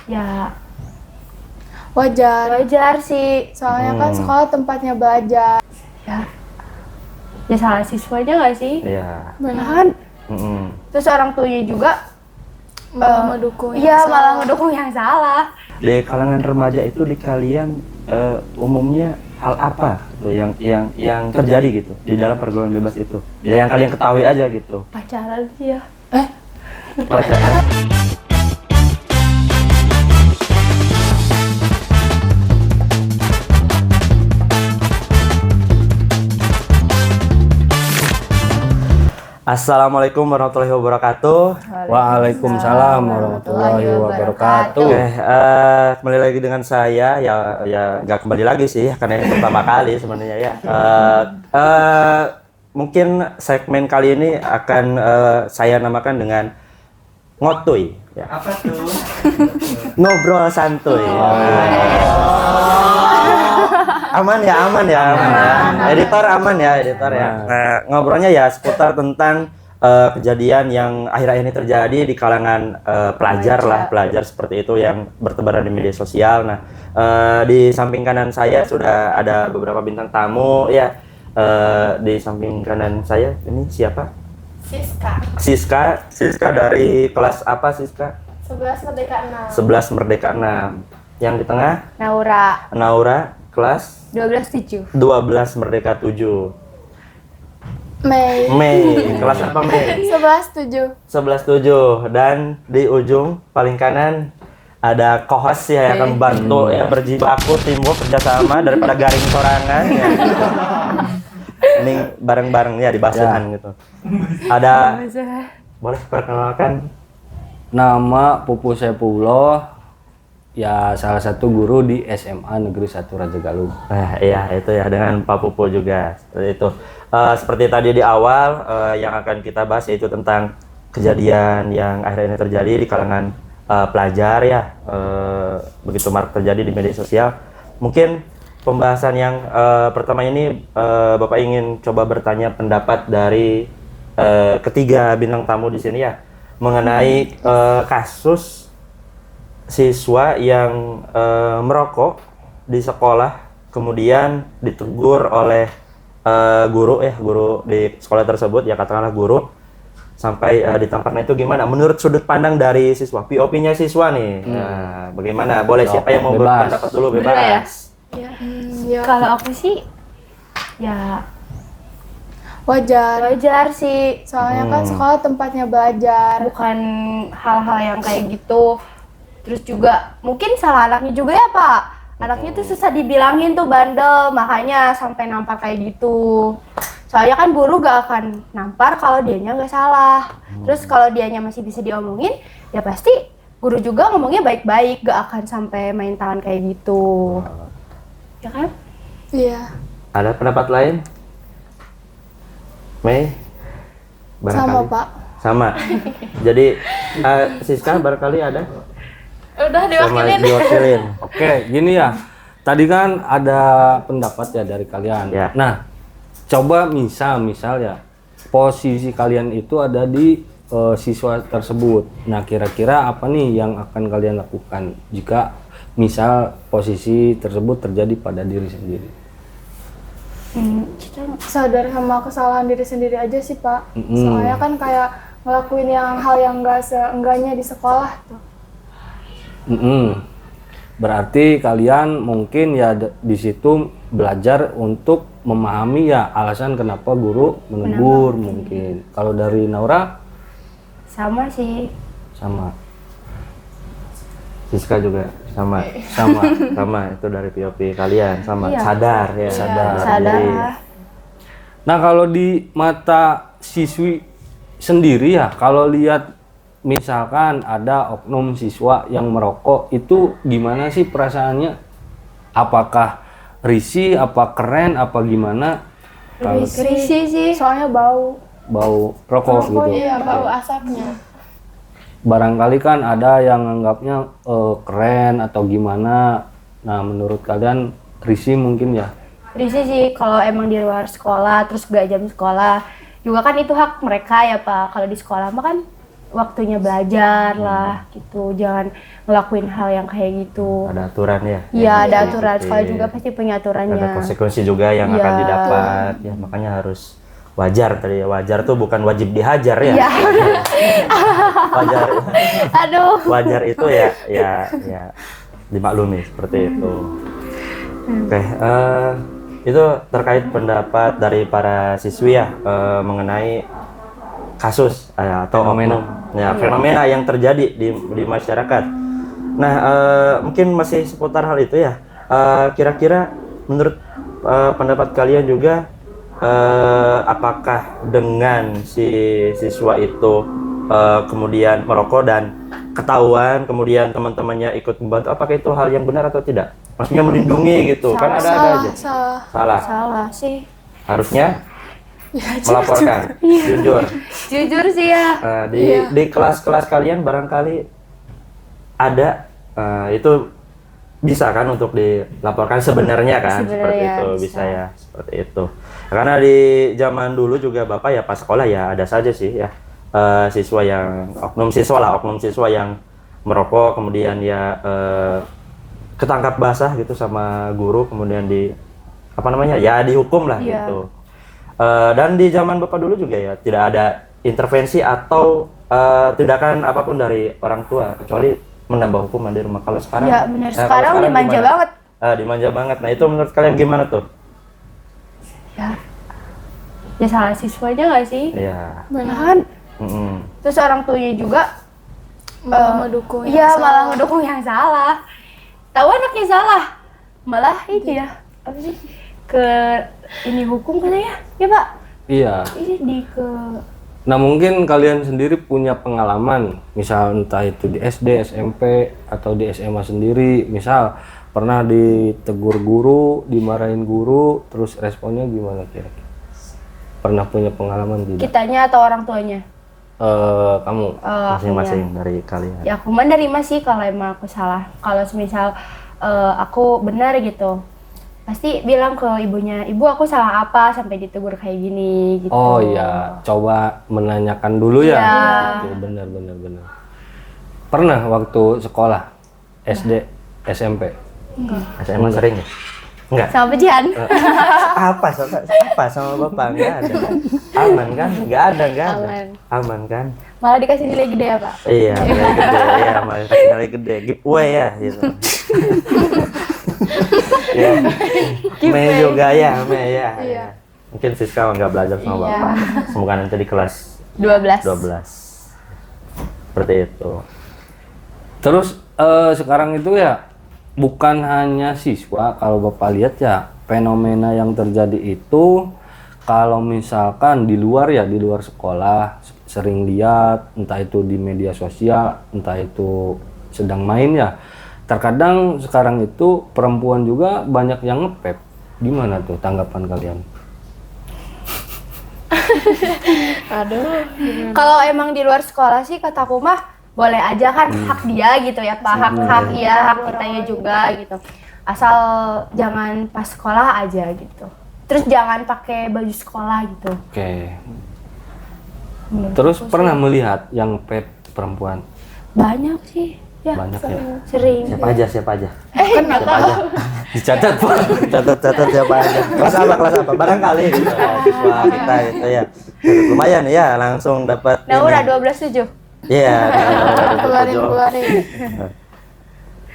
Ya Wajar. wajar sih. Soalnya kan sekolah tempatnya belajar. Ya salah siswanya nggak sih? Iya. Benar kan? Terus orang tuanya juga Malah mendukung yang iya salah. malah mendukung yang salah. Di kalangan remaja itu di kalian umumnya hal apa tuh yang terjadi gitu di dalam pergaulan bebas itu? Ya yang kalian ketahui aja gitu. Pacaran sih ya. Pacaran. Assalamualaikum warahmatullahi wabarakatuh. Waalaikumsalam warahmatullahi wabarakatuh. Oke, kembali lagi dengan saya ya nggak kembali lagi sih karena ini pertama kali sebenarnya ya. Mungkin segmen kali ini akan saya namakan dengan ngotuy. Ya. Apa tuh? Ngobrol santuy. Aman ya. Editor aman ya. Nah, ngobrolnya ya seputar tentang kejadian yang akhir-akhir ini terjadi di kalangan pelajar seperti itu yang bertebaran di media sosial. Nah, di samping kanan saya sudah ada beberapa bintang tamu ya. Di samping kanan saya ini siapa? Siska dari kelas apa Siska? 11 Merdeka 6. 11 Merdeka 6. Yang di tengah? Naura kelas 12/7. 12 Merdeka 7. Mei. Kelas apa Mei? 11/7. 11/7. Dan di ujung paling kanan ada co-host ya yang akan bantu ya berjibaku timbul kerjasama daripada garing sorangan ya. Ini bareng-bareng ya dibahasan gitu. Ada boleh perkenalkan Nama Pupu Saifullah, ya salah satu guru di SMA Negeri 1 Rajagaluh. iya itu ya dengan Pak Pupu juga seperti itu. Seperti tadi di awal yang akan kita bahas yaitu tentang kejadian yang akhirnya ini terjadi di kalangan pelajar ya, begitu marak terjadi di media sosial. Mungkin pembahasan yang pertama ini Bapak ingin coba bertanya pendapat dari ketiga bintang tamu di sini ya mengenai kasus siswa yang merokok di sekolah kemudian ditegur oleh guru di sekolah tersebut ya katakanlah guru sampai ditampaknya itu gimana menurut sudut pandang dari siswa POV-nya siswa nih. Nah, bagaimana boleh siapa yang mau berpendapat dulu bebas. Ya. Kalau aku sih ya Wajar sih. Soalnya kan sekolah tempatnya belajar. Bukan hal-hal yang kayak gitu. Terus juga mungkin salah anaknya juga ya Pak. Anaknya tuh susah dibilangin tuh bandel, makanya sampai nampar kayak gitu. Soalnya kan guru gak akan nampar kalau dianya nggak salah. Terus kalau dianya masih bisa diomongin, ya pasti guru juga ngomongnya baik-baik, gak akan sampai main tangan kayak gitu. Ya kan? Iya. Ada pendapat lain? Mei? Sama Pak. Sama. Jadi Siska barangkali ada? Udah Sama diwakilin. Oke, gini ya. Tadi kan ada pendapat ya dari kalian. Ya. Nah, coba misal ya posisi kalian itu ada di siswa tersebut. Nah, kira-kira apa nih yang akan kalian lakukan jika misal posisi tersebut terjadi pada diri sendiri? Kita sadar sama kesalahan diri sendiri aja sih Pak. Soalnya kan kayak ngelakuin hal yang nggak seenggaknya di sekolah tuh. Berarti kalian mungkin ya di situ belajar untuk memahami ya alasan kenapa guru menegur mungkin. Kalau dari Naura? Sama sih. Sama. Siska juga sama itu dari POV kalian sama Iya. sadar ya Sadar. diri. Nah, kalau di mata siswi sendiri ya, kalau lihat misalkan ada oknum siswa yang merokok, itu gimana sih perasaannya? Apakah risih, apa keren, apa gimana? Kalau Risih sih. Soalnya bau. bau rokok gitu. Iya, bau asapnya. Barangkali kan ada yang anggapnya keren atau gimana. Nah, menurut kalian risih mungkin ya? Risih sih kalau emang di luar sekolah terus gak jam sekolah juga kan itu hak mereka ya Pak. Kalau di sekolah mah kan waktunya belajar lah gitu, jangan ngelakuin hal yang kayak gitu. Ada aturan ya? Iya, ada Yang aturan. diikuti. Sekolah juga pasti punya aturannya. Ada konsekuensi juga yang Iya. akan didapat ya, makanya harus wajar tadi ya. Wajar tuh bukan wajib dihajar ya. Iya. Wajar. Aduh. Wajar itu ya dimaklumi seperti itu. Oke, itu terkait pendapat dari para siswi ya mengenai kasus atau Fenomena. fenomena yang terjadi di masyarakat. Nah, mungkin masih seputar hal itu ya. Kira-kira menurut pendapat kalian juga, apakah dengan si siswa itu kemudian merokok dan ketahuan, kemudian teman-temannya ikut membantu, apakah itu hal yang benar atau tidak? Maksudnya melindungi gitu, kan ada aja. Salah. Salah. Sih. Harusnya melaporkan, jujur. Jujur sih ya. Di kelas-kelas kalian barangkali ada itu bisa kan untuk dilaporkan sebenarnya kan, seperti Sebenarnya itu bisa. bisa ya, seperti itu. Karena di zaman dulu juga Bapak ya pas sekolah ya ada saja sih ya siswa yang oknum siswa yang merokok, kemudian ya ketangkap basah gitu sama guru, kemudian dihukum lah Iya. gitu. Dan di zaman Bapak dulu juga ya tidak ada intervensi atau tindakan apapun dari orang tua kecuali menambah hukuman di rumah. Kalau sekarang Iya, benar. kalau Sekarang dimanja gimana? banget. Dimanja banget. Nah, itu menurut kalian gimana tuh? Ya salah siswanya nggak sih? Iya. Benar kan? Mm-mm. Terus orang tuanya juga Malah mendukung yang iya, salah. malah ngedukung yang salah. Tahu anaknya salah, malah ini ya apa sih ke ini hukum katanya ya Pak? Iya. Ini Nah mungkin kalian sendiri punya pengalaman, misal entah itu di SD, SMP, atau di SMA sendiri, misal pernah ditegur guru, dimarahin guru, terus responnya gimana kira-kira? Pernah punya pengalaman tidak? kitanya atau orang tuanya? Kamu? Masing-masing dari kalian. Ya aku menerima sih kalau emang aku salah. Kalau semisal aku benar gitu, pasti bilang ke ibunya, ibu aku salah apa sampai ditegur kayak gini gitu. Oh iya, coba menanyakan dulu ya. Iya. Gitu, benar. Pernah waktu sekolah SD, SMP? SMA sering ya? Enggak. Sama pejian. Apa sama Bapak? Enggak ada. Aman kan? Enggak ada. Aman. Aman kan? Malah dikasih nilai gede ya Pak? Iya, nilai gede ya, malah kasih nilai gede, giveaway ya gitu. Ya. Mei juga ya, Mei ya. Iya. Mungkin Siska nggak belajar sama Iya. Bapak. Semoga nanti di kelas 12. 12. Seperti itu. Terus sekarang itu ya bukan hanya siswa, kalau Bapak lihat ya fenomena yang terjadi itu kalau misalkan di luar sekolah sering lihat, entah itu di media sosial, entah itu sedang main ya. Terkadang sekarang itu perempuan juga banyak yang ngepep. Gimana tuh tanggapan kalian? Kalau emang di luar sekolah sih kataku mah boleh aja kan, hak dia gitu ya Pak, hak ya, hak kitanya juga gitu. Asal jangan pas sekolah aja gitu. Terus jangan pakai baju sekolah gitu. Oke. Terus pernah melihat yang pep perempuan? Banyak sih. Ya, Banyak ya. sering. Siapa aja? Siapa aja? Dicatat Pak. Catat siapa aja. Kelas apa? Barangkali gitu. Siswa kita itu ya. Lumayan ya, langsung dapat. Naura 12/7. Iya. Keluarin.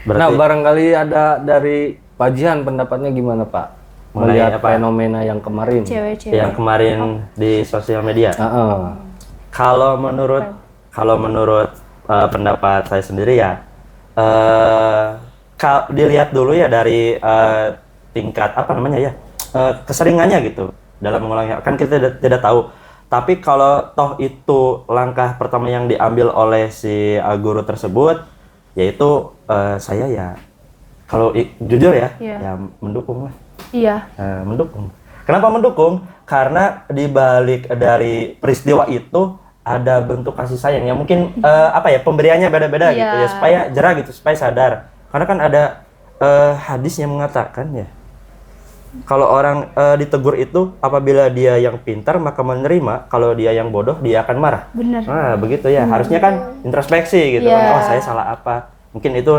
Nah, barangkali ada dari Pak Jihan pendapatnya gimana, Pak? Mengenai Melihat apa? fenomena yang kemarin. Cewek-cewek. Yang kemarin di sosial media. Heeh. Kalau menurut pendapat saya sendiri ya, dilihat dulu ya dari tingkat keseringannya gitu dalam mengulangi. Kan kita tidak tahu. Tapi kalau toh itu langkah pertama yang diambil oleh si guru tersebut, yaitu saya ya, kalau jujur ya, ya mendukung lah. Iya. Mendukung. Kenapa mendukung? Karena di balik dari peristiwa itu ada bentuk kasih sayang yang mungkin pemberiannya beda-beda gitu ya, supaya jerah gitu, supaya sadar. Karena kan ada hadis yang mengatakan ya, Kalau orang ditegur itu apabila dia yang pintar maka menerima, kalau dia yang bodoh dia akan marah. Bener. Nah, begitu ya. Harusnya kan introspeksi gitu kan. Iya. Oh, saya salah apa? Mungkin itu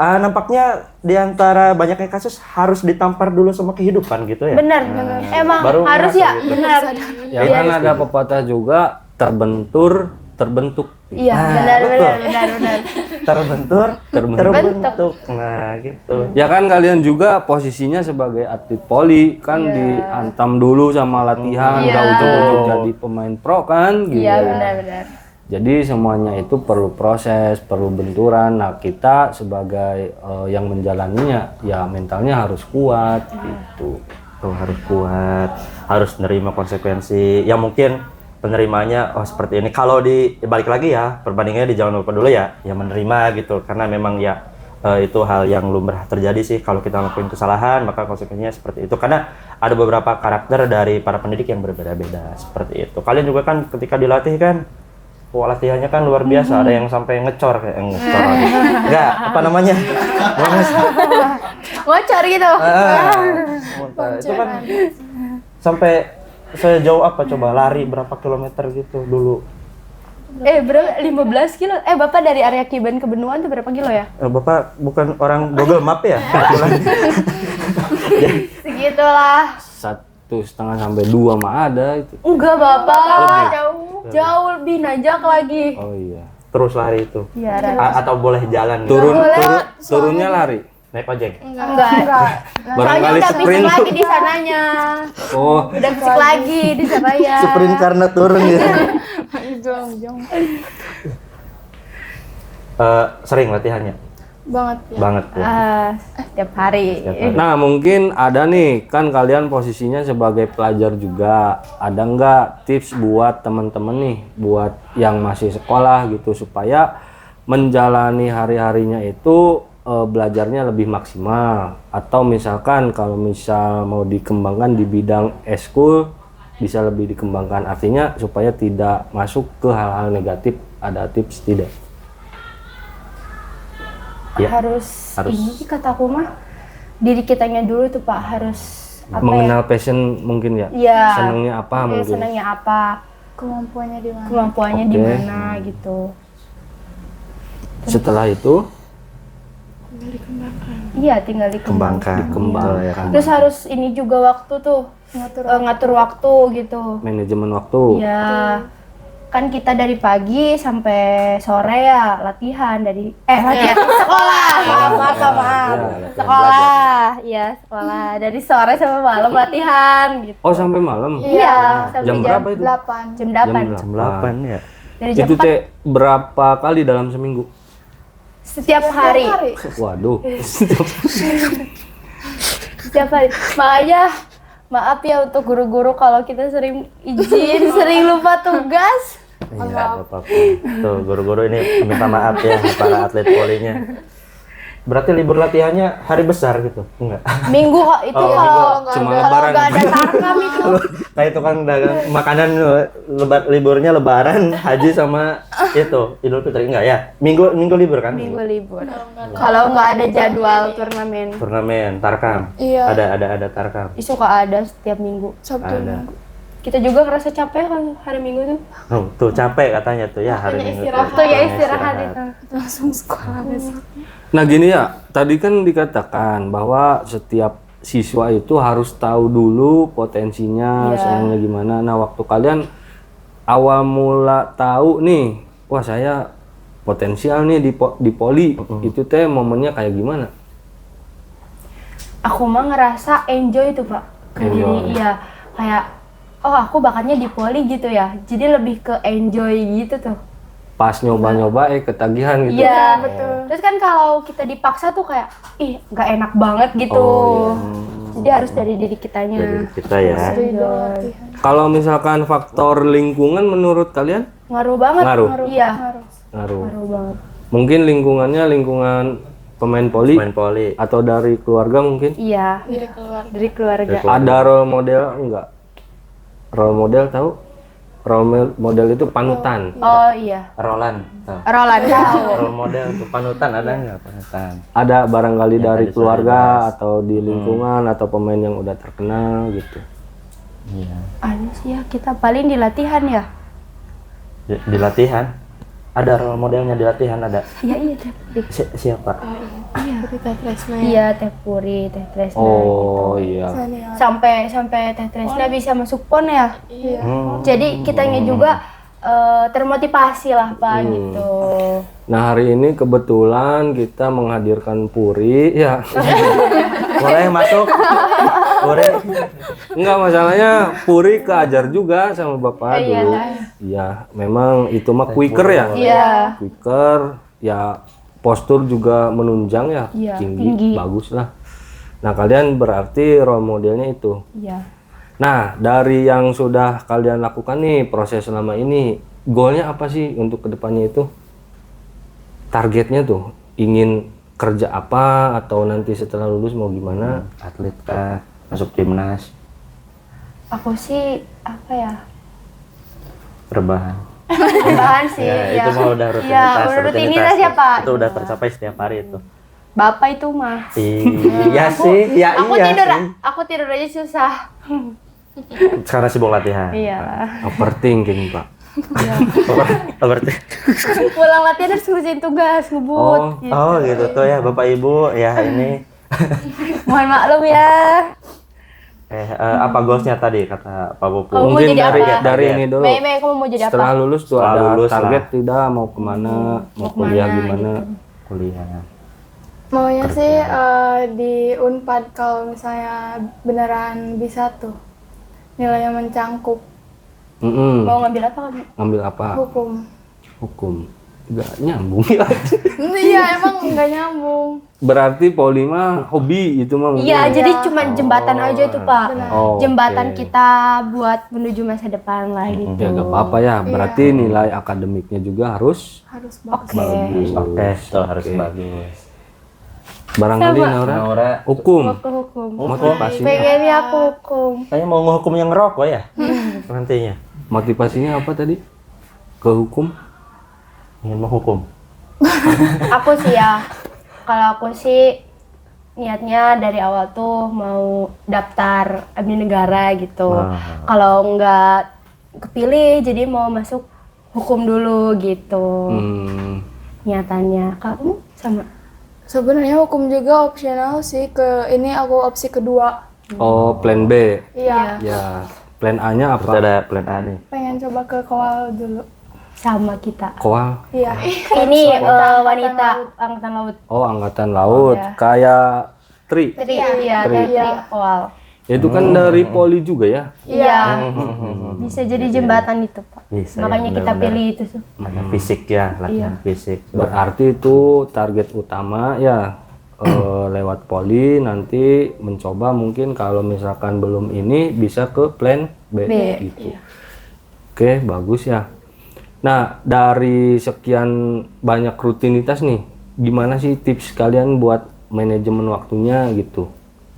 nampaknya di antara banyaknya kasus harus ditampar dulu sama kehidupan gitu ya. Bener. Emang baru harus ngerasa ya, gitu. bener. Ya kan ada pepatah juga terbentuk. Iya, Ah, benar, betul. benar. Terbentuk. Nah, gitu. Ya kan kalian juga posisinya sebagai atlet voli kan dihantam dulu sama latihan, Iya. nggak ujung-ujung jadi pemain pro kan gitu. Iya, benar. Jadi semuanya itu perlu proses, perlu benturan. Nah kita sebagai yang menjalaninya ya mentalnya harus kuat gitu. Tuh, harus kuat, harus nerima konsekuensi. Ya mungkin penerimanya seperti ini. Kalau balik lagi ya, perbandingannya di jangan lupa dulu ya menerima gitu. Karena memang ya itu hal yang lumrah terjadi sih kalau kita ngelakuin kesalahan, maka konsekuensinya seperti itu. Karena ada beberapa karakter dari para pendidik yang berbeda-beda seperti itu. Kalian juga kan ketika dilatih kan, latihannya kan luar biasa. Ada yang sampai ngecor kayak ngecor. Enggak, apa namanya? Ngocor gitu. Itu kan sampai sejauh apa coba lari berapa kilometer gitu dulu? Berapa? 15 kilo? Bapak dari area Kiban ke Benuan tuh berapa kilo ya? Bapak bukan orang Google Map ya? Segitulah. 1,5 sampai 2 mah ada itu. Enggak, Bapak. Jauh lebih nanjak lagi. Oh iya. Terus lari itu? Iya, Atau boleh jalan? Turunnya lari. Naik ojek? enggak. Soalnya Barangkali udah fisik sprint. lagi di sananya. Oh, Udah fisik lagi di sana ya. Sprint karena turun ya. Jong. Sering latihannya? Banget ya. Banget ya. Setiap hari. nah mungkin ada nih kan kalian posisinya sebagai pelajar juga. Ada nggak tips buat teman-teman nih, buat yang masih sekolah gitu supaya menjalani hari-harinya itu belajarnya lebih maksimal, atau misalkan kalau misal mau dikembangkan di bidang eskul bisa lebih dikembangkan, artinya supaya tidak masuk ke hal-hal negatif. Ada tips tidak? Ya, harus ini sih kataku mah diri kitanya dulu tuh Pak, harus apa Mengenal passion mungkin ya? Iya. Senangnya apa mungkin? senangnya apa, Kemampuannya di mana? kemampuannya di Oke. mana gitu. Setelah itu Iya, tinggal dikembangkan. dikembangkan. Terus harus ini juga waktu tuh, ngatur waktu gitu. Manajemen waktu. Ya, kan kita dari pagi sampai sore ya latihan latihan sekolah. Maaf. latihan Sekolah, ya sekolah. Dari sore sampai malam latihan gitu. Oh sampai malam? Iya, sampai Jam berapa itu? 8. Jam 8. Jam 8 ya. Dari jam Itu 4 teh berapa kali dalam seminggu? setiap hari. Waduh. Setiap hari. Makanya maaf ya untuk guru-guru kalau kita sering izin, sering lupa tugas. Iya, nggak apa-apa. Tuh, guru-guru ini minta maaf ya para atlet volinya. Berarti libur latihannya hari besar gitu? Enggak. Minggu kok itu kalau Cuma kalau lebaran. nggak ada tarkam itu. Kayak tukang dagang makanan liburnya lebaran, haji sama itu Idul Fitri enggak ya? Minggu libur kan? Minggu libur. Kalau nggak ada jadwal Turnamen, tarkam. Iya. Ada tarkam. suka ada setiap minggu. Sabtu Ada. Minggu. Kita juga ngerasa capek kan hari Minggu tuh. Oh, tuh capek katanya tuh ya hari Minggu. Waktu ya istirahat itu. Langsung sekolah besok. Nah gini ya, tadi kan dikatakan bahwa setiap siswa itu harus tahu dulu potensinya, senangnya gimana. Nah waktu kalian awal mula tahu nih, wah saya potensial nih di poli, itu teh momennya kayak gimana? Aku mah ngerasa enjoy tuh Pak. Jadi iya kayak aku bakatnya di poli gitu ya. Jadi lebih ke enjoy gitu tuh. Pas nyoba-nyoba ketagihan gitu. Iya, betul. Terus kan kalau kita dipaksa tuh kayak nggak enak banget gitu. Oh, Jadi harus dari diri kitanya. Dari kita ya. Enjoy. Kalau misalkan faktor lingkungan menurut kalian? Ngaruh banget. Ngaruh. Iya. Ngaruh. Ngaruh banget. Mungkin lingkungannya lingkungan pemain poli Main poli. atau dari keluarga mungkin? Iya. Dari keluarga. Ada role model enggak? Role model tahu? role model itu panutan. Oh iya, Roland. Tuh. Roland tahu. Role model untuk panutan ada nggak panutan? Ada barangkali Yang dari tadi sudah keluarga dibahas. atau di lingkungan atau pemain yang udah terkenal gitu. Iya. Ada sih ya, kita paling di latihan ya. Di latihan ada role modelnya di latihan ada. Iya iya Teh Puri. Siapa? Kita Tresna ya. Iya Teh Puri, Teh Tresna Oh gitu. iya. Senior. Sampai Teh Tresna bisa masuk PON ya. Iya. Jadi kitanya juga termotivasi lah Pak gitu. Nah hari ini kebetulan kita menghadirkan Puri ya. Boleh masuk? Boleh. Enggak, masalahnya Puri keajar juga sama bapak Iya, dulu. nah. Iya, memang itu mah quicker ya. Iya. Quicker, ya postur juga menunjang ya, Iya, tinggi, tinggi. bagus lah. Nah kalian berarti role modelnya itu. Iya. Nah dari yang sudah kalian lakukan nih proses selama ini, goalnya apa sih untuk kedepannya itu? Targetnya tuh ingin kerja apa atau nanti setelah lulus mau gimana? Atlet kah? Masuk timnas? Aku sih apa ya? Rebahan. Bahan sih. Ya, itu mah udah rutinitas. Iya, udah rutinitas ya Pak. Itu udah tercapai setiap hari itu. Bapak itu mah. Iya sih, ya Aku iya tidur, sih. aku tidur aja susah. Sekarang sibuk latihan. Iya. Overthinking pak. Berarti. Pulang latihan harus ngerjain tugas, ngebut. Oh. gitu. Oh gitu tuh ya Bapak Ibu ya ini. Mohon maklum ya. Apa goalsnya tadi kata Pak Pupu? Kamu mau Mungkin jadi dari apa? dari ini dulu. Mei, kamu mau jadi Setelah apa? lulus tuh Setelah ada lulus target lah. tidak mau kemana, mau kuliah kemana, gimana? Kuliah. Maunya sih di Unpad kalau misalnya beneran bisa tuh nilainya mencangkup Mm-mm. Mau ngambil apa kamu? Ngambil apa? hukum. Hukum. Gak nyambung ya. Iya emang nggak nyambung. Berarti poli mah hobi itu mah mungkin. Iya, jadi cuma jembatan aja itu Pak. Oh, Jembatan oke. kita buat menuju masa depan lah gitu. Ya gak apa-apa ya. Berarti nilai akademiknya juga harus Harus bagus. Oke. Oke, itu harus bagus. barangkali Sama. Naura Naura, hukum. Mau ke hukum. Motivasinya Pengennya aku hukum. kayaknya mau ngehukum yang ngerokok ya nantinya. motivasinya apa tadi? Ke hukum? Ingin menghukum. Aku sih ya, kalau aku sih niatnya dari awal tuh mau daftar abdi negara gitu. Wah. Kalau nggak kepilih, jadi mau masuk hukum dulu gitu. Niatannya. Kamu sama? Sebenarnya hukum juga opsional sih, ke ini aku opsi kedua. Oh, plan B. Iya. Ya, plan A-nya Kita apa? ada plan A nih. Pengen coba ke Kowal dulu. Sama kita. Koal. Iya. Ini wanita angkatan laut. Oh, angkatan laut. Iya. Kayak Tri. Tri, iya, Tri. Tri awal. Itu kan dari poli juga ya. Iya. Bisa jadi jembatan itu, Pak. Bisa, Makanya ya, kita benar-benar. pilih itu tuh. Latihan fisik ya, latihan fisik. Berarti itu target utama ya lewat poli nanti mencoba mungkin kalau misalkan belum ini bisa ke plan B, B, gitu. Oke, bagus ya. Nah, dari sekian banyak rutinitas nih, gimana sih tips kalian buat manajemen waktunya gitu?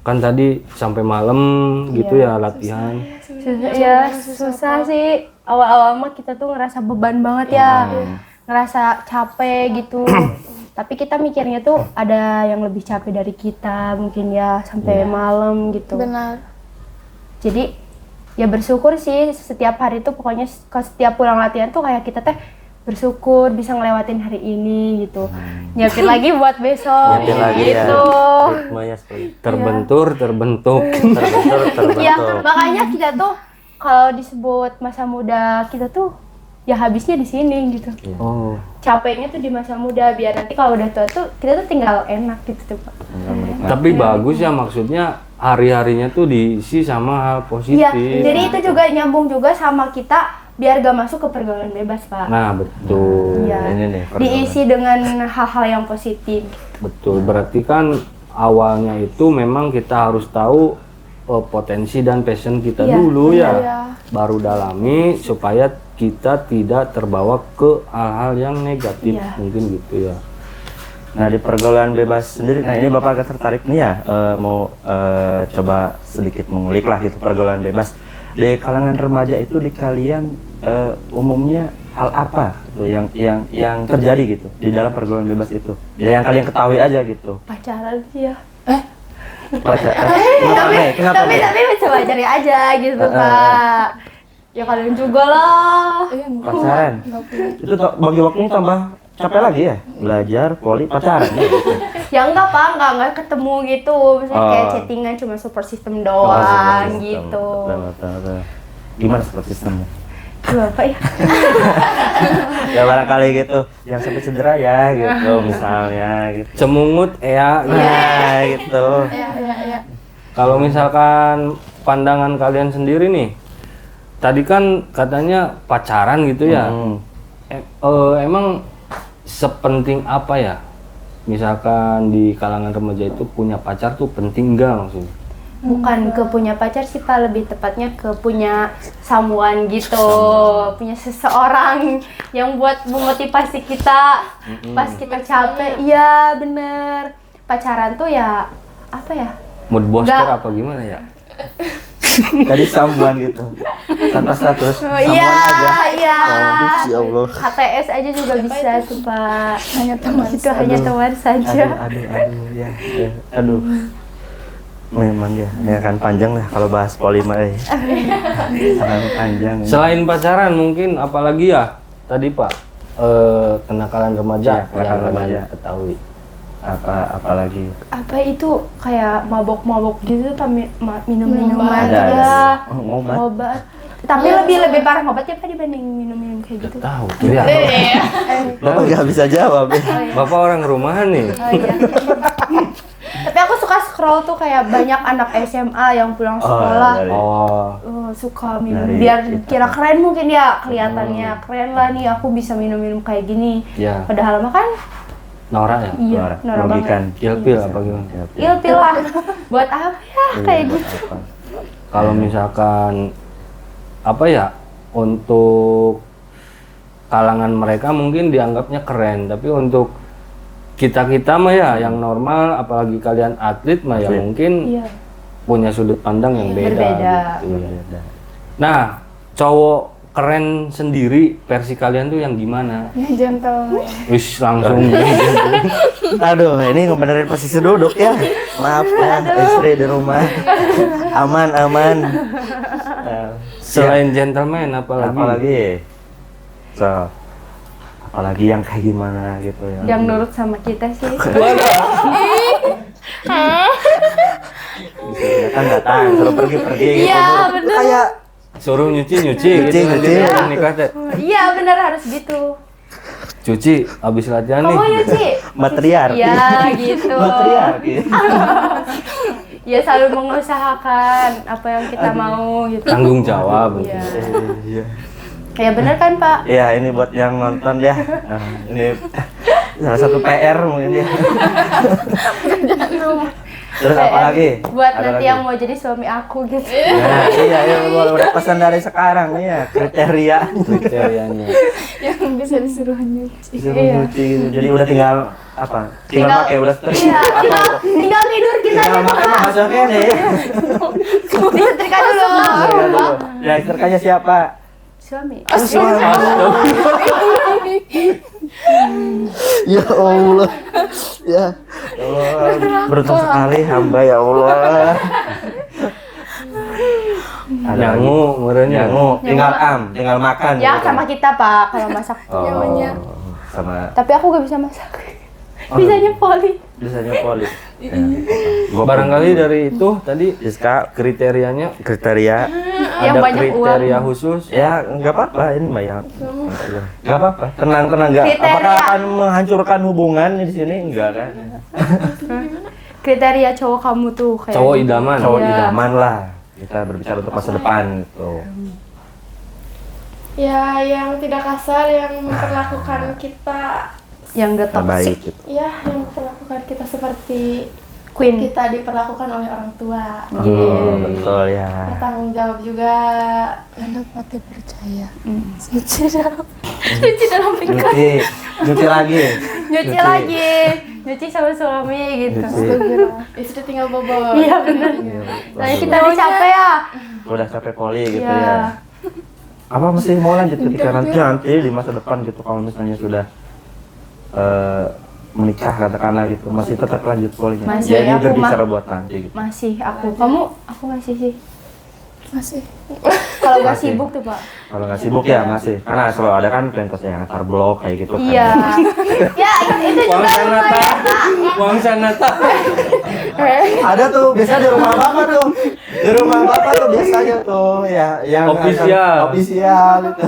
Kan tadi sampai malam gitu ya latihan. Susah sih. Awal-awal mah kita tuh ngerasa beban banget ya. Ngerasa capek gitu. Tapi kita mikirnya tuh ada yang lebih capek dari kita mungkin ya sampai malam gitu. Benar. Jadi ya bersyukur sih setiap hari tuh pokoknya setiap pulang latihan tuh kayak kita teh bersyukur bisa ngelewatin hari ini gitu. Nyiapin lagi buat besok Nyiapin lagi ya. gitu. Ritmenya seperti itu. Terbentur. Terbentur. Iya, makanya kita tuh kalau disebut masa muda kita tuh ya habisnya di sini gitu. Oh. Capeknya tuh di masa muda biar nanti kalau udah tua tuh kita tuh tinggal enak gitu tuh Pak. Tapi bagus ya maksudnya hari-harinya tuh diisi sama hal positif. Iya, jadi itu juga nyambung juga sama kita biar gak masuk ke pergaulan bebas Pak. Nah, betul. Iya. Ini nih, Diisi dengan hal-hal yang positif. Betul. Berarti kan awalnya itu memang kita harus tahu potensi dan passion kita Iya, dulu ya. Iya. Baru dalami supaya kita tidak terbawa ke hal-hal yang negatif. Iya. Mungkin gitu ya. Nah di pergaulan bebas sendiri, nah ini Bapak agak tertarik nih ya, mau coba sedikit mengulik lah gitu pergaulan bebas. Di kalangan remaja itu di kalian umumnya hal apa tuh yang terjadi gitu di dalam pergaulan bebas itu? Ya, yang kalian ketahui aja gitu. Pacaran sih ya. Pacaran. Tapi bisa wajar aja gitu Pak. Ya kalian juga lah. Pacaran. Itu bagi waktunya tambah capek lagi ya? Belajar, poli, pacaran ya gitu. Ya enggak Pak, enggak ketemu gitu. Misalnya kayak chattingan cuma support system doang gitu. Betul. Gimana support sistemnya? Gimana Pak ya? Ya barangkali gitu, yang sampai cedera ya gitu misalnya gitu. Cemungut ya. Nah gitu. Kalau misalkan pandangan kalian sendiri nih, tadi kan katanya pacaran gitu ya. Emang sepenting apa ya? Misalkan di kalangan remaja itu punya pacar tuh penting enggak maksudnya? Bukan ke punya pacar sih Pak, lebih tepatnya ke punya someone gitu. Punya seseorang yang buat memotivasi kita pas kita capek. Iya bener. Pacaran tuh ya apa ya? Mood booster Nggak. apa gimana ya? Tadi sambungan gitu. Tanpa status. Iya, iya. Ya Allah. HTS aja juga bisa tuh Pak. Hanya teman Itu hanya teman saja. Aduh ya. Aduh. Memang ya, ini akan panjang lah kalau bahas polima akan panjang. Selain pacaran mungkin apalagi ya tadi Pak kenakalan remaja Ya, kenakalan yang remaja. kalian ketahui. Apalagi Apa itu kayak mabok-mabok gitu Pak, minum minuman ada ya. obat. Obat. Tapi lebih parah ngobatnya Pak dibanding minum-minum kayak gitu. Tahu tuh ya. Bapak nggak bisa jawab ya. Bapak orang rumahan nih. Oh iya. Tapi aku suka scroll tuh kayak banyak anak SMA yang pulang sekolah. dari- Oh, Suka minum Dari biar kita. kira keren mungkin ya kelihatannya keren lah nih aku bisa minum-minum kayak gini. ya. Padahal mah kan Norak ya. iya norak merugikan. banget. Ilpil apa gimana? Ilpil lah. Buat apa ya kayak gitu. Kalau misalkan apa ya untuk kalangan mereka mungkin dianggapnya keren, tapi untuk kita mah ya yang normal, apalagi kalian atlet mah ya Atlet. mungkin Iya. punya sudut pandang yang beda. Berbeda. Gitu. Nah, cowok keren sendiri versi kalian tuh yang gimana? Ya gentleman. Wis langsung Aduh, ini ngebenerin posisi duduk ya. Maaf ya, istri di rumah. Aman. selain gentleman apalagi? Apalagi? Apalagi yang kayak gimana gitu ya. Yang nurut sama kita sih. Kan datang, suruh pergi gitu. Iya, bener. Kayak Suruh nyuci Nyuci. gitu nanti orang nikah teh. Iya bener harus gitu. Cuci habis latihan nih. Kamu nyuci? matriarki. Iya gitu. Matriarki. Ya selalu mengusahakan apa yang kita mau gitu. Tanggung jawab. Iya. Iya. Ya bener kan Pak? Ya, ini buat yang nonton ya. Nah, ini salah satu PR mungkin ya. Terus apa lagi? Buat Ada nanti lagi? yang mau jadi suami aku gitu. Nah, iya, udah pesan dari sekarang nih ya, kriteria. Kriterianya. Yang bisa disuruh nyuci. Disuruh nyuci gitu. Jadi udah tinggal apa? Tinggal pakai udah Iya, tinggal tidur kita aja Tinggal pakai Pak. masuknya nih. Disetrika dulu. Ya, istrinya siapa? Suami. Ya Allah. Ya Allah. Beruntung sekali hamba ya Allah. Nyangu, merenya. Nyangu, tinggal makan. Ya gitu. sama kita Pak kalau masak. Oh, sama Tapi aku gak bisa masak. Bisanya poli. bisanya poli. Ya, gua Barangkali dari itu tadi Siska kriterianya kriteria Yang ada banyak kriteria uang. khusus. ya nggak apa-apa ini mah ya nggak apa-apa tenang nggak Kriteria. apakah akan menghancurkan hubungan di sini enggak kan Kriteria cowok kamu tuh kayak Cowok idaman. cowok Iya. idaman lah kita berbicara untuk masa depan gitu Ya yang tidak kasar, yang memperlakukan kita, yang gak terbaik toxic. gitu. ya yang memperlakukan kita seperti Queen. kita diperlakukan oleh orang tua. Oh, betul ya Bertanggung jawab juga. Dan dapat dipercaya. Suci dalam pikiran. nyuci lagi Nyuci lagi. Nyuci sama suami gitu. Nyuci. Istri tinggal bobo. Iya bener. Soalnya kita udah capek ya. udah capek poli gitu Iya. ya apa masih mau lanjut ketika nanti di masa depan gitu kalau misalnya sudah menikah katakanlah gitu masih tetap lanjut polinya. Masih, Jadi aku berbicara buat nanti gitu. Masih aku masih sih. Masih. Kalau nggak Masih. sibuk tuh, Pak. Kalau nggak sibuk ya masih. Karena selalu ada kan pentas yang antar blok kayak gitu kan. Iya. Ya, itu juga Uang Sanata. Uang Sanata. Ada tuh biasa di rumah bapak tuh. Di rumah bapak tuh biasanya tuh ya yang ofisial gitu.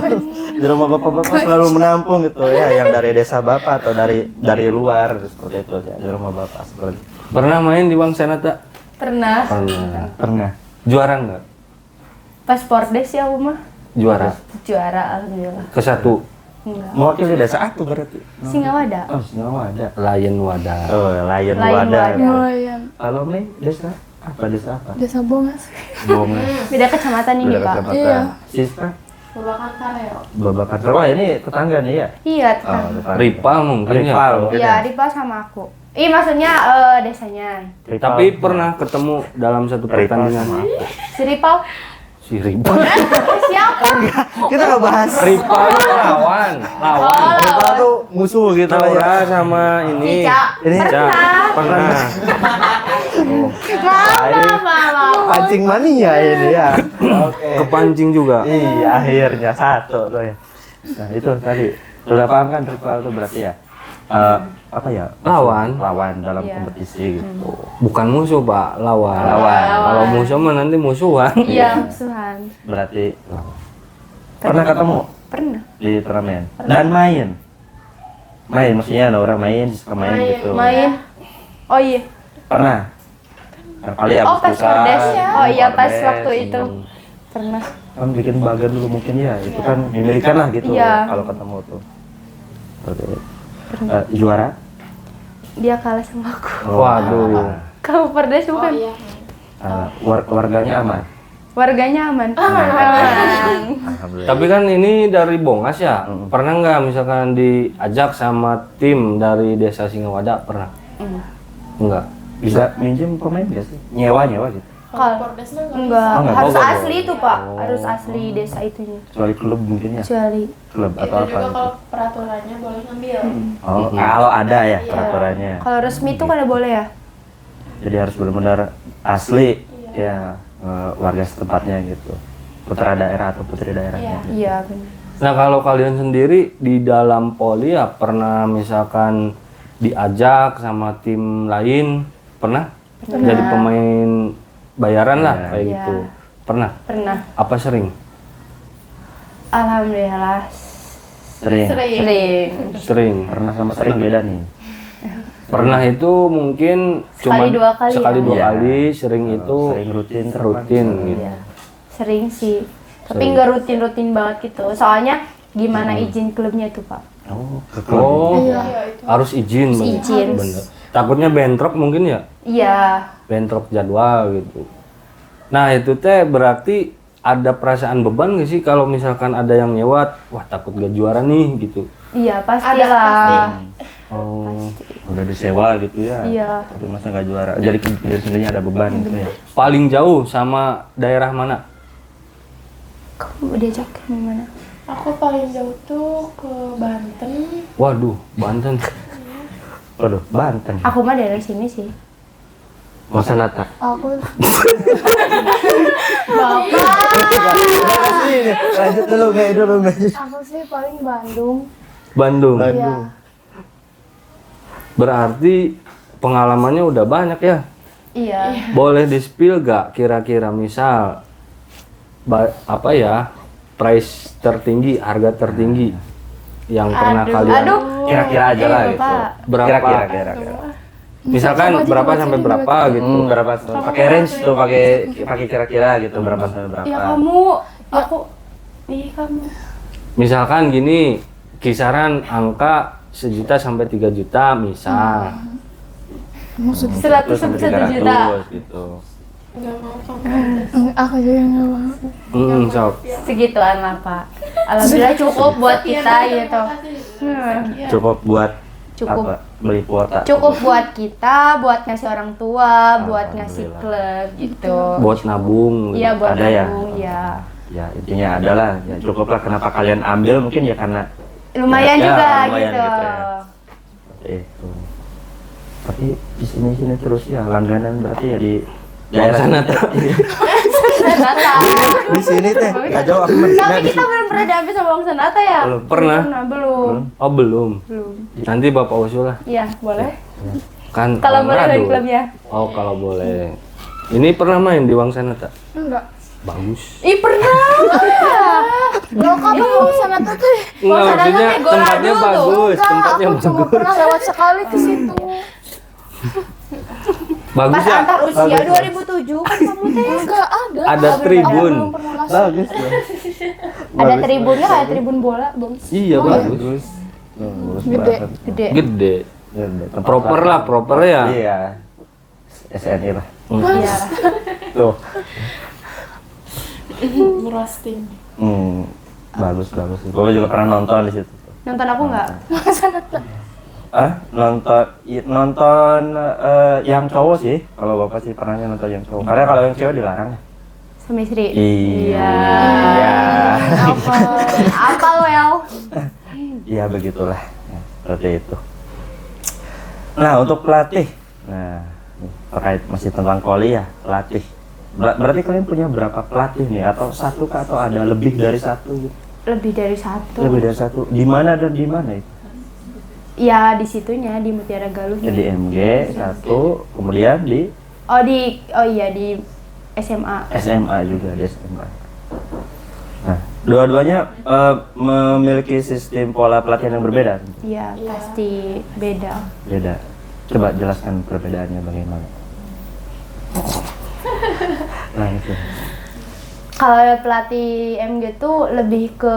Di rumah bapak-bapak selalu menampung gitu ya yang dari desa bapak atau dari luar seperti itu ya di rumah bapak seperti itu. Pernah main di Uang Sanata? Pernah. Pernah. Juara enggak? Pas Pordes ya, Uma. Juara. Juara alhamdulillah. Ke satu. Enggak. Mewakili desa aku berarti. Singawada. Oh, Singawada. Lion Wadah. Oh, Lion Lion Wadah. Wadah. Lumayan. Kalau Mei desa apa desa apa? Desa Bongas. Bonga. Beda kecamatan ini, Udah Pak. kecamatan. Iya. Siska? Babakan Kareo. Babakan. Wah, ini tetangga nih ya? Iya, Oh, tetangga. tetangga. Rival mungkin ya. Rival mungkin Iya, ya. Ripa sama aku. Maksudnya desanya. Rival. Tapi pernah ketemu dalam satu Rival pertandingan. sama aku. Si Ripal Si Rival. siapa? Kita nggak bahas. Rival itu lawan. Rival tuh musuh gitu lah ya. Laura sama ini. Cica. Ini Pernah. Pernah. Maaf. Pancing mania ini ya. Oke. Kepancing juga. Iya, akhirnya satu tuh ya. Nah, itu tadi. Sudah paham kan rival itu berarti ya? Apa ya? Lawan dalam Iya. kompetisi gitu. Bukan musuh, Pak, lawan. Lawan. Kalau musuh mah nanti musuhan. Iya, musuhan. Berarti pernah ketemu Pernah. di turnamen dan main. Main maksudnya ada orang main, suka main gitu. Main. Oh iya. Pernah. Kali Oh, pas Pordes. Oh iya, pas Pordes. waktu itu. Pernah. Kan bikin bagan dulu mungkin ya, itu kan memilikan lah gitu Iya. kalau ketemu tuh. Oke. Juara? Dia kalah sama aku. Waduh. Kamu Pordes bukan? Warganya aman. Warganya aman. Aman. Alhamdulillah. Tapi kan ini dari Bongas ya. Pernah nggak misalkan diajak sama tim dari Desa Singawada? Pernah? Enggak. Bisa minjem pemain gak sih? Nyewa gitu. Kalau enggak, Oh, enggak. harus Oh, enggak asli boleh. tuh, Pak. Harus asli desa itunya. Kecuali klub mungkin ya. Kecuali Klub atau apa gitu. peraturannya boleh ngambil. Oh, kalau ada ya peraturannya. kalau resmi tuh kan boleh ya? Jadi harus benar-benar asli ya warga setempatnya gitu. Putra daerah atau putri daerahnya. Iya, benar. Nah kalau kalian sendiri di dalam poli ya pernah misalkan diajak sama tim lain? Pernah? Jadi pemain bayaran lah kayak Iya. gitu. Pernah? Pernah. Apa sering? Alhamdulillah Sering. sering. Sering. Pernah sama sering beda nih. Pernah itu mungkin Sekali, dua kali sekali ya? dua Iya. kali, sering itu Sering rutin. rutin gitu. Iya. Sering sih. Tapi nggak rutin-rutin banget gitu. Soalnya gimana izin klubnya tuh, Pak? Oh, ke klub. Oh, harus izin. bener. Izin. Bener. Takutnya bentrok mungkin ya, Iya. bentrok jadwal gitu. Nah itu teh berarti ada perasaan beban nggak sih kalau misalkan ada yang nyewat, wah takut gak juara nih gitu. Iya, pastilah. Oh, Udah disewa gitu ya. Iya. Tapi masa nggak juara. Jadi diri sendirinya ada beban gitu ya. paling jauh sama daerah mana? Kamu diajak ke mana? Aku paling jauh tuh ke Banten. Waduh, Banten. Waduh, Banten. Aku mah dari sini sih. Mosanata. Aku Lanjut dulu guys. aku sih paling Bandung. Bandung. Iya. Berarti pengalamannya udah banyak ya. Iya. Boleh di-spill gak kira-kira misal apa ya price tertinggi, harga tertinggi yang pernah kalian Kira-kira aja lah gitu. Pak. Berapa? Kira-kira. Misalkan berapa sampai berapa gitu. Berapa? Pakai range tuh, pakai kira-kira gitu. Berapa sampai berapa? Ya kamu, aku, nih kamu. Misalkan gini, kisaran angka 1 juta sampai 3 juta misal. 100 sampai 1 juta. gitu. Aku juga nggak mau. Sok. Segituan lah, Pak. Alhamdulillah cukup buat kita gitu. Cukup buat Cukup. apa? Beli kuota. Cukup buat kita, buat ngasih orang tua, buat ngasih Alhamdulillah. klub gitu. Buat nabung. Iya, buat Ada ya? nabung, iya. Ya intinya adalah ya cukuplah kenapa kalian ambil mungkin ya karena Lumayan ya, juga lumayan gitu. gitu ya. Itu. Tapi di sini terus ya langganan berarti ya di daerah sana. Di sini teh nggak jauh aku mah di sini. Tapi kita belum pernah diambil sama Bang Sanata ya? Belum. Pernah? Belum. Oh belum. Belum. Nanti Bapak usul lah. Iya, boleh. Kan Kalau boleh Manado. dari klubnya. Oh kalau boleh. Ini pernah main di Wangsana tak? Enggak. Bagus. Ih, pernah. Kalau kamu mau sana tuh Enggak, Wangsana maksudnya tuh Gola tempatnya dulu. bagus, tempatnya aku cuma bagus. pernah lewat sekali ke situ. Bagus Pas ya. antar usia 2007 kan kamu teh. Enggak ada. Ada tribun. Belum pernah masuk. Bagus ya. Ada tribunnya kayak tribun bola, Bang. Iya bagus. Bagus Gede. banget. Gede. Gede. Gede. Tempat Proper lah, proper ya. Iya. SNI lah. Iya. Tuh. Roasting. Bagus. Gue juga pernah nonton di situ. Nonton aku nggak? Nonton yang cowok sih. Kalau bapak sih pernahnya nonton yang cowok. Karena kalau yang cewek dilarang. Sama istri. Iya. Apa well? Iya begitulah. Ya, seperti itu. Nah untuk pelatih. Nah terkait masih tentang voli ya pelatih. Berarti kalian punya berapa pelatih nih? Atau satu kah atau ada lebih dari satu? Gitu? Lebih dari satu. Lebih dari satu. Di mana dan di mana itu? Ya di situnya di Mutiara Galuh. Ya, di MG satu, kemudian di di SMA. SMA juga di SMA. Nah, dua-duanya memiliki sistem pola pelatihan yang berbeda. Iya, pasti beda. Beda. Coba jelaskan perbedaannya bagaimana. Nah itu. Kalau pelatih MG tuh lebih ke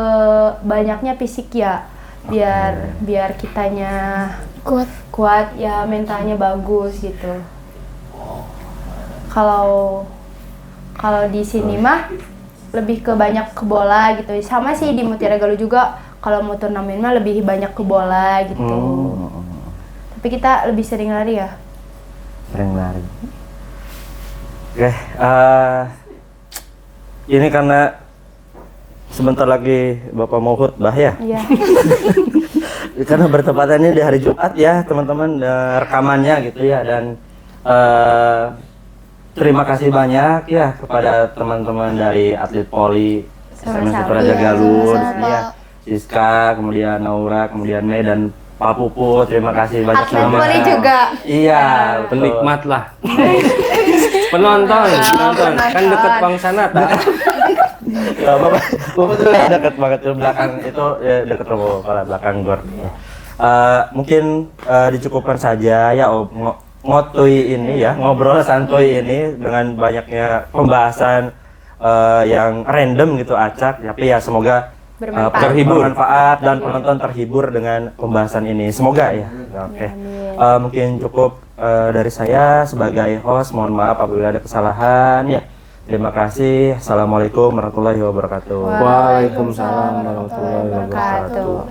banyaknya fisik ya. Biar kitanya kuat ya, mentalnya bagus gitu. Kalau di sini mah lebih ke banyak ke bola gitu. Sama sih di Mutiara Galuh juga kalau mau turnamen mah lebih banyak ke bola gitu. Tapi kita lebih sering lari ya. Sering lari. Oke, ini karena sebentar lagi Bapak mau khutbah ya. Iya. Karena bertepatan ini di hari Jumat ya teman-teman, rekamannya gitu ya, dan terima kasih banyak ya kepada teman-teman dari atlet poli SMA Raja Galuh, ya, Siska, kemudian Naura, kemudian Mei dan Pak Pupu, terima kasih banyak. Atlet poli juga. Iya, Penikmat lah. Penonton kan deket Wangsana tak? Ya, Bapak tuh dekat banget di belakang itu, ya, dekat rumah kepala belakang gor. Mungkin dicukupkan saja ya ngotui ini ya, ngobrol santuy ini dengan banyaknya pembahasan yang random gitu, acak, tapi ya semoga bermanfaat dan penonton terhibur dengan pembahasan ini, semoga ya. Oke. Mungkin cukup dari saya sebagai host, mohon maaf apabila ada kesalahan ya. Terima kasih. Assalamualaikum warahmatullahi wabarakatuh. Waalaikumsalam warahmatullahi wabarakatuh.